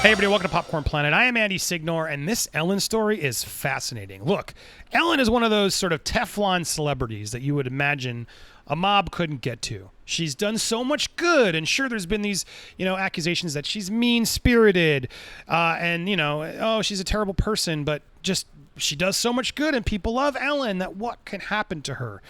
Hey everybody, welcome to Popcorn Planet. I am Andy Signor, and this Ellen story is fascinating. Look, Ellen is one of those sort of Teflon celebrities that you would imagine a mob couldn't get to. She's done so much good, and sure, there's been these, accusations that she's mean-spirited, and, oh, she's a terrible person, but just she does so much good, and people love Ellen, that what can happen to her?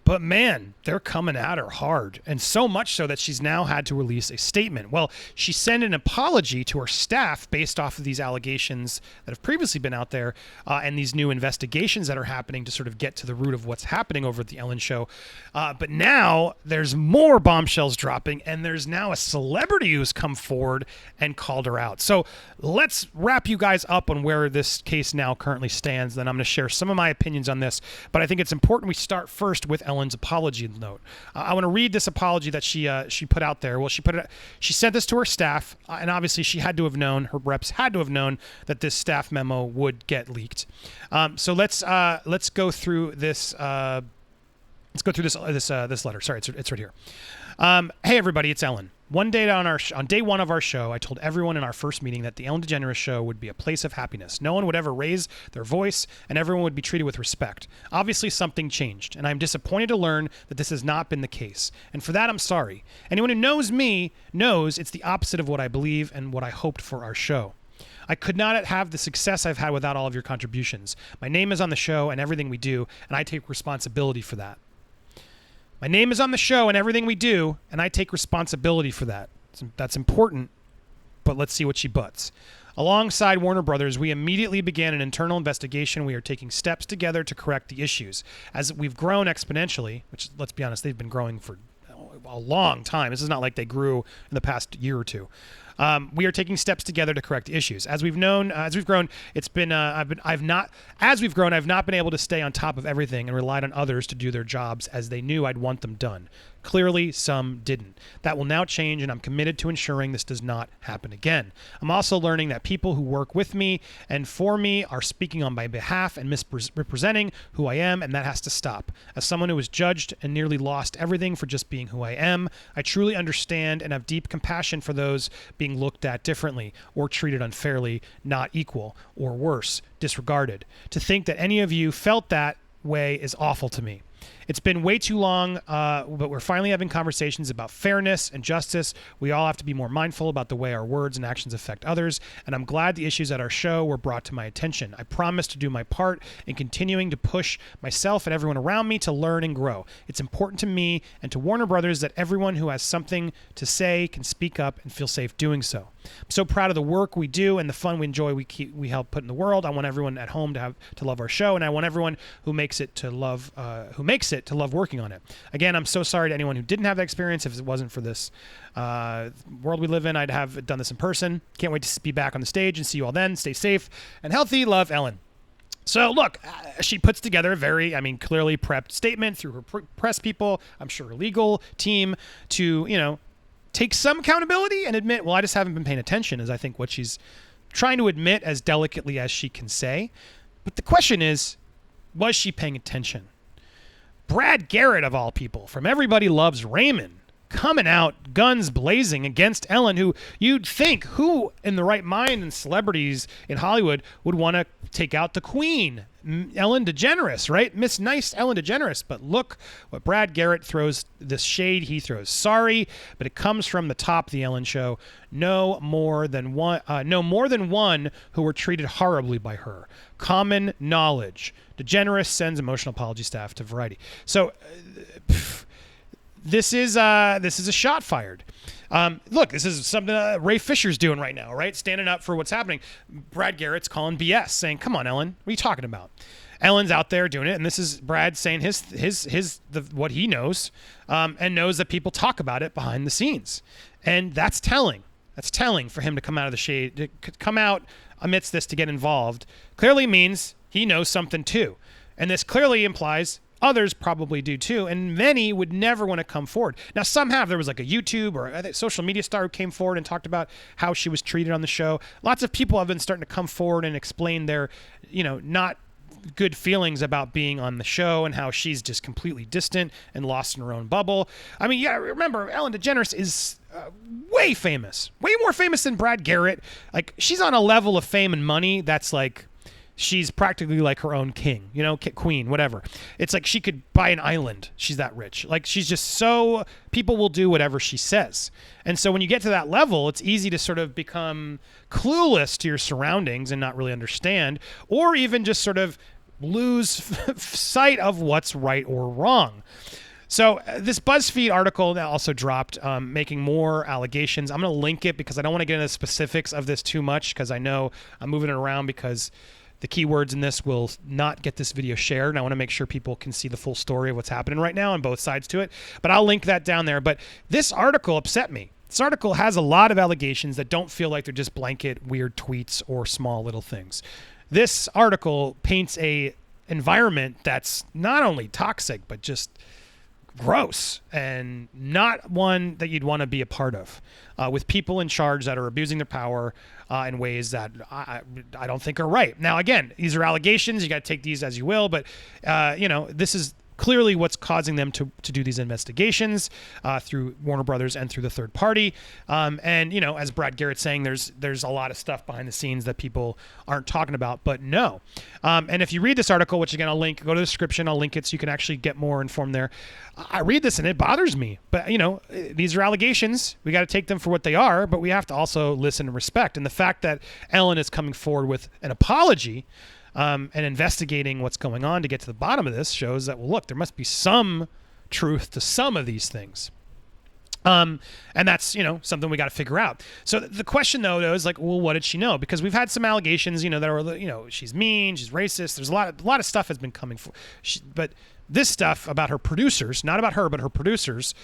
But man, they're coming at her hard, and so much so that she's now had to release a statement. Well, she sent an apology to her staff based off of these allegations that have previously been out there and these new investigations that are happening to sort of get to the root of what's happening over at the Ellen Show. But now there's more bombshells dropping, and there's now a celebrity who's come forward and called her out. So let's wrap you guys up on where this case now currently stands. Then I'm going to share some of my opinions on this, but I think it's important we start first with Ellen's apology note. I want to read this apology that she put out there. Well, she sent this to her staff, and obviously she had to have known, her reps had to have known that this staff memo would get leaked. So let's go through this. Let's go through this letter. Sorry, it's right here. Hey everybody, it's Ellen. One day on day one of our show, I told everyone in our first meeting that the Ellen DeGeneres show would be a place of happiness. No one would ever raise their voice, and everyone would be treated with respect. Obviously, something changed, and I'm disappointed to learn that this has not been the case. And for that, I'm sorry. Anyone who knows me knows it's the opposite of what I believe and what I hoped for our show. I could not have the success I've had without all of your contributions. My name is on the show and everything we do, and I take responsibility for that. My name is on the show and everything we do, and I take responsibility for that. That's important, but let's see what she butts. Alongside Warner Brothers, we immediately began an internal investigation. We are taking steps together to correct the issues. As we've grown exponentially, which, let's be honest, they've been growing for a long time. This is not like they grew in the past year or two. We are taking steps together to correct issues. As we've grown, it's been I've not been able to stay on top of everything and relied on others to do their jobs as they knew I'd want them done. Clearly, some didn't. That will now change, and I'm committed to ensuring this does not happen again. I'm also learning that people who work with me and for me are speaking on my behalf and misrepresenting who I am, and that has to stop. As someone who was judged and nearly lost everything for just being who I am, I truly understand and have deep compassion for those being looked at differently or treated unfairly, not equal, or worse, disregarded. To think that any of you felt that way is awful to me. It's been way too long, but we're finally having conversations about fairness and justice. We all have to be more mindful about the way our words and actions affect others, and I'm glad the issues at our show were brought to my attention. I promise to do my part in continuing to push myself and everyone around me to learn and grow. It's important to me and to Warner Brothers that everyone who has something to say can speak up and feel safe doing so. I'm so proud of the work we do and the fun we enjoy we help put in the world. I want everyone at home to love our show, and I want everyone who makes it to love working on it. Again, I'm so sorry to anyone who didn't have that experience. If it wasn't for this world we live in, I'd have done this in person. Can't wait to be back on the stage and see you all then. Stay safe and healthy. Love, Ellen. So look, she puts together a very, clearly prepped statement through her press people, I'm sure her legal team, to, take some accountability and admit, well, I just haven't been paying attention, is I think what she's trying to admit as delicately as she can say. But the question is, was she paying attention? Brad Garrett, of all people, from Everybody Loves Raymond, coming out guns blazing against Ellen, who you'd think, who in the right mind and celebrities in Hollywood would want to take out the queen, Ellen DeGeneres, right? Miss Nice Ellen DeGeneres. But look what Brad Garrett throws, this shade he throws. Sorry, but it comes from the top of the Ellen Show. No more than one who were treated horribly by her. Common knowledge. DeGeneres sends emotional apology staff to Variety. So, this is a shot fired. Look, this is something Ray Fisher's doing right now, right? Standing up for what's happening. Brad Garrett's calling BS, saying, "Come on, Ellen, what are you talking about?" Ellen's out there doing it, and this is Brad saying what he knows, and knows that people talk about it behind the scenes, and that's telling. That's telling for him to come out of the shade, to come out amidst this to get involved. Clearly means he knows something too, and this clearly implies others probably do too, and many would never want to come forward. Now, some have. There was like a YouTube or a social media star who came forward and talked about how she was treated on the show. Lots of people have been starting to come forward and explain their, not good feelings about being on the show and how she's just completely distant and lost in her own bubble. I mean, yeah, remember, Ellen DeGeneres is way famous, way more famous than Brad Garrett. Like, she's on a level of fame and money that's like, she's practically like her own king, queen, whatever. It's like she could buy an island. She's that rich. Like, she's just so, people will do whatever she says. And so when you get to that level, it's easy to sort of become clueless to your surroundings and not really understand, or even just sort of lose sight of what's right or wrong. So this Buzzfeed article that also dropped, making more allegations. I'm going to link it because I don't want to get into the specifics of this too much, because I know I'm moving it around because the keywords in this will not get this video shared, and I want to make sure people can see the full story of what's happening right now on both sides to it. But I'll link that down there. But this article upset me. This article has a lot of allegations that don't feel like they're just blanket weird tweets or small little things. This article paints a environment that's not only toxic, but just gross and not one that you'd want to be a part of, with people in charge that are abusing their power in ways that I don't think are right. Now, again, these are allegations. You got to take these as you will, but this is clearly what's causing them to do these investigations through Warner Brothers and through the third party. And, as Brad Garrett's saying, there's a lot of stuff behind the scenes that people aren't talking about, but no. And if you read this article, which again, I'll link, go to the description, I'll link it so you can actually get more informed there. I read this and it bothers me, but these are allegations. We got to take them for what they are, but we have to also listen and respect. And the fact that Ellen is coming forward with an apology and investigating what's going on to get to the bottom of this shows that, well, look, there must be some truth to some of these things. And that's, something we got to figure out. So the question, though, is like, well, what did she know? Because we've had some allegations, that are, she's mean, she's racist. There's a lot of stuff has been coming for. But this stuff about her producers, not about her, but her producers,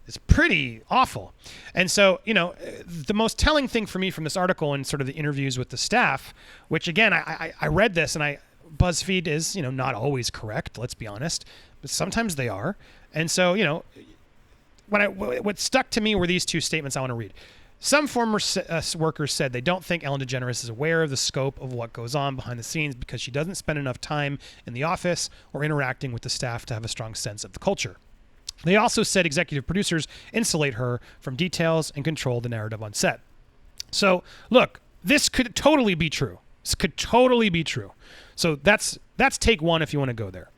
is pretty awful. And so, the most telling thing for me from this article and sort of the interviews with the staff, which again, I read this and BuzzFeed is, not always correct, let's be honest, but sometimes they are. And so, what stuck to me were these two statements I want to read. Some former workers said they don't think Ellen DeGeneres is aware of the scope of what goes on behind the scenes because she doesn't spend enough time in the office or interacting with the staff to have a strong sense of the culture. They also said executive producers insulate her from details and control the narrative on set. So, look, this could totally be true. This could totally be true. So that's take one if you want to go there.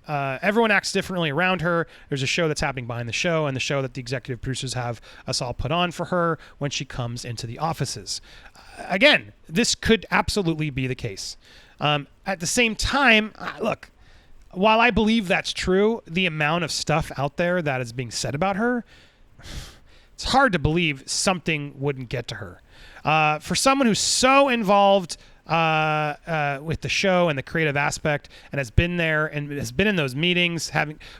Everyone acts differently around her. There's a show that's happening behind the show, and the show that the executive producers have us all put on for her when she comes into the offices. Again, this could absolutely be the case. At the same time, look, while I believe that's true, the amount of stuff out there that is being said about her, it's hard to believe something wouldn't get to her. For someone who's so involved with the show and the creative aspect and has been there and has been in those meetings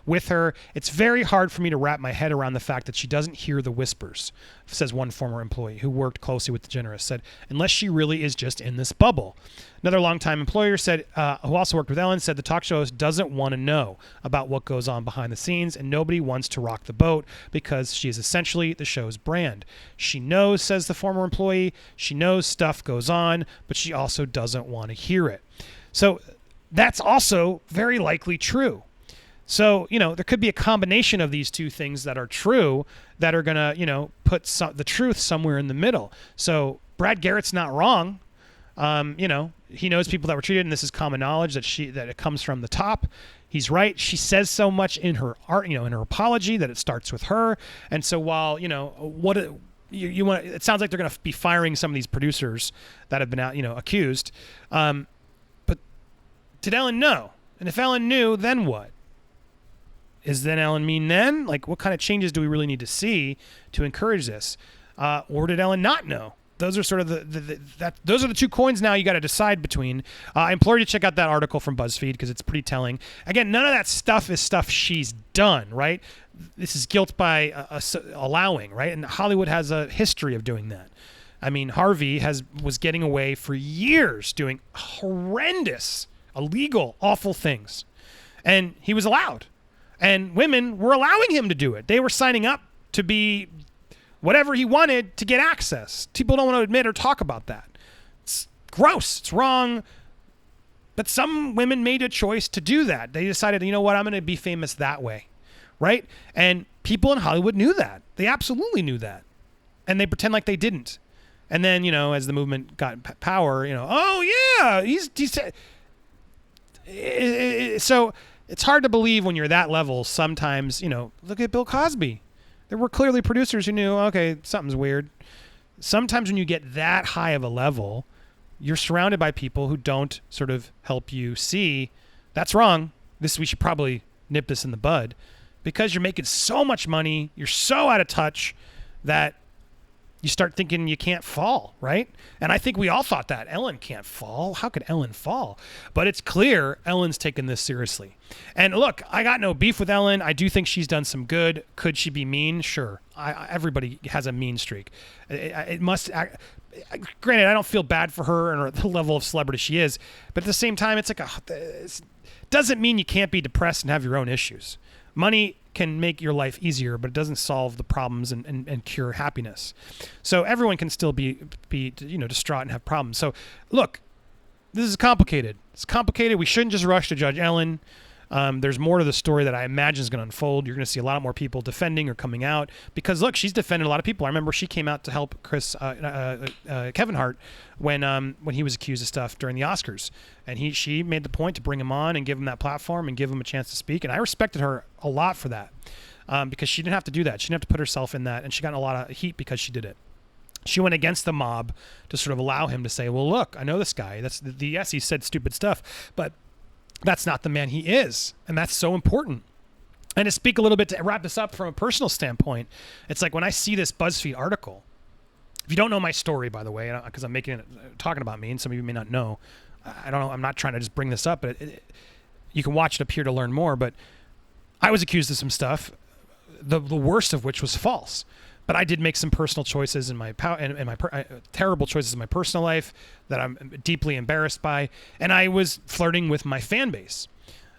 with her, it's very hard for me to wrap my head around the fact that she doesn't hear the whispers, says one former employee who worked closely with DeGeneres, said, unless she really is just in this bubble. Another longtime employer said, who also worked with Ellen, said the talk show host doesn't want to know about what goes on behind the scenes and nobody wants to rock the boat because she is essentially the show's brand. She knows, says the former employee, she knows stuff goes on, but she also doesn't want to hear it. So that's also very likely true. So, there could be a combination of these two things that are true that are going to, put the truth somewhere in the middle. So Brad Garrett's not wrong. He knows people that were treated, and this is common knowledge that it comes from the top. He's right. She says so much in her art, in her apology that it starts with her. And so while, you want, it sounds like they're going to be firing some of these producers that have been out, accused. But did Ellen know? And if Ellen knew, then what? Is then Ellen mean then? Like, what kind of changes do we really need to see to encourage this? Or did Ellen not know? Those are sort of those are the two coins now you got to decide between. I implore you to check out that article from BuzzFeed because it's pretty telling. Again, none of that stuff is stuff she's done, right? This is guilt by allowing, right? And Hollywood has a history of doing that. I mean, Harvey was getting away for years doing horrendous, illegal, awful things. And he was allowed. And women were allowing him to do it. They were signing up to be whatever he wanted to get access. People don't want to admit or talk about that. It's gross. It's wrong. But some women made a choice to do that. They decided, you know what, I'm going to be famous that way, right? And people in Hollywood knew that. They absolutely knew that. And they pretend like they didn't. And then, you know, as the movement got power, you know, oh yeah, he's so it's hard to believe when you're that level. Sometimes, you know, look at Bill Cosby. There were clearly producers who knew, okay, something's weird. Sometimes when you get that high of a level, you're surrounded by people who don't sort of help you see that's wrong. We should probably nip this in the bud, because you're making so much money. You're so out of touch that you start thinking you can't fall, right? And I think we all thought that. Ellen can't fall. How could Ellen fall? But it's clear Ellen's taken this seriously. And look, I got no beef with Ellen. I do think she's done some good. Could she be mean? Sure. Everybody has a mean streak. It must... Granted, I don't feel bad for her or the level of celebrity she is, but at the same time, it's like it doesn't mean you can't be depressed and have your own issues. Money can make your life easier, but it doesn't solve the problems and cure happiness. So everyone can still be distraught and have problems. So look, this is complicated. It's complicated. We shouldn't just rush to judge Ellen. There's more to the story that I imagine is going to unfold. You're going to see a lot more people defending or coming out, because look, she's defended a lot of people. I remember she came out to help Kevin Hart when he was accused of stuff during the Oscars, and she made the point to bring him on and give him that platform and give him a chance to speak. And I respected her a lot for that, because she didn't have to do that. She didn't have to put herself in that, and she got a lot of heat because she did it. She went against the mob to sort of allow him to say, well, look, I know this guy. Yes, he said stupid stuff, but that's not the man he is. And that's so important. And to speak a little bit, to wrap this up from a personal standpoint, it's like when I see this Buzzfeed article, if you don't know my story, by the way, because I'm talking about me, and some of you may not know, I don't know, I'm not trying to just bring this up, but you can watch it up here to learn more. But I was accused of some stuff, the worst of which was false. But I did make some personal choices in my terrible choices in my personal life that I'm deeply embarrassed by, and I was flirting with my fan base,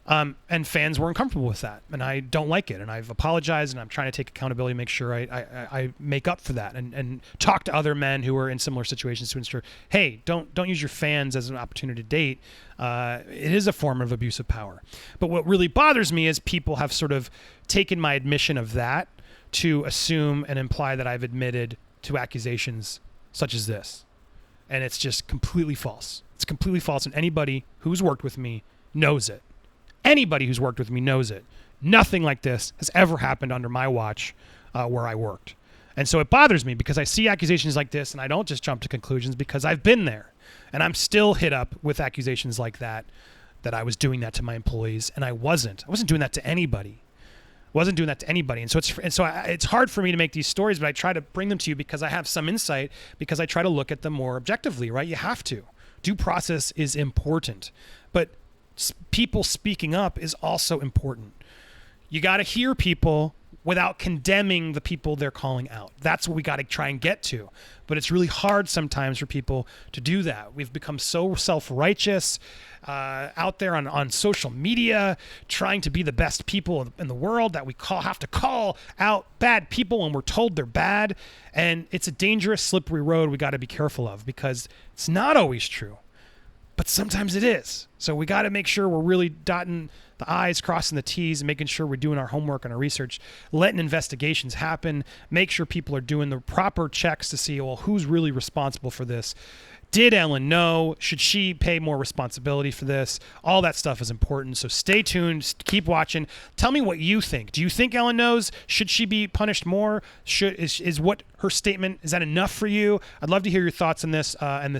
and fans were uncomfortable with that, and I don't like it, and I've apologized, and I'm trying to take accountability, make sure I make up for that, and talk to other men who are in similar situations to ensure, hey, don't use your fans as an opportunity to date. It is a form of abuse of power. But what really bothers me is people have sort of taken my admission of that to assume and imply that I've admitted to accusations such as this. And it's just completely false. It's completely false, and anybody who's worked with me knows it. Anybody who's worked with me knows it. Nothing like this has ever happened under my watch where I worked. And so it bothers me because I see accusations like this, and I don't just jump to conclusions because I've been there. And I'm still hit up with accusations like that I was doing that to my employees, and I wasn't. I wasn't doing that to anybody. Wasn't doing that to anybody. And so it's hard for me to make these stories, but I try to bring them to you because I have some insight, because I try to look at them more objectively, right? You have to. Due process is important, but people speaking up is also important. You got to hear people without condemning the people they're calling out. That's what we got to try and get to. But it's really hard sometimes for people to do that. We've become so self-righteous out there on social media, trying to be the best people in the world, that we have to call out bad people when we're told they're bad. And it's a dangerous, slippery road we got to be careful of, because it's not always true. But sometimes it is. So we got to make sure we're really dotting the I's, crossing the T's, and making sure we're doing our homework and our research, letting investigations happen, make sure people are doing the proper checks to see, well, who's really responsible for this? Did Ellen know? Should she pay more responsibility for this? All that stuff is important. So stay tuned. Keep watching. Tell me what you think. Do you think Ellen knows? Should she be punished more? Is what her statement, is that enough for you? I'd love to hear your thoughts on this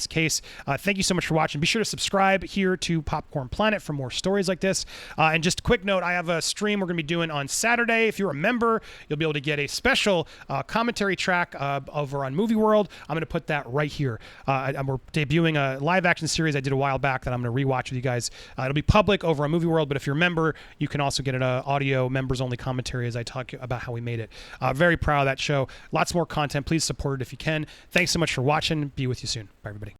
case. Thank you so much for watching. Be sure to subscribe here to Popcorn Planet for more stories like this. And just a quick note, I have a stream we're going to be doing on Saturday. If you're a member, you'll be able to get a special commentary track over on Movie World. I'm going to put that right here. We're debuting a live action series I did a while back that I'm going to rewatch with you guys. It'll be public over on Movie World, but if you're a member, you can also get an audio members only commentary as I talk about how we made it. Very proud of that show. Lots more content. Please support it if you can. Thanks so much for watching. Be with you soon. Bye, everybody.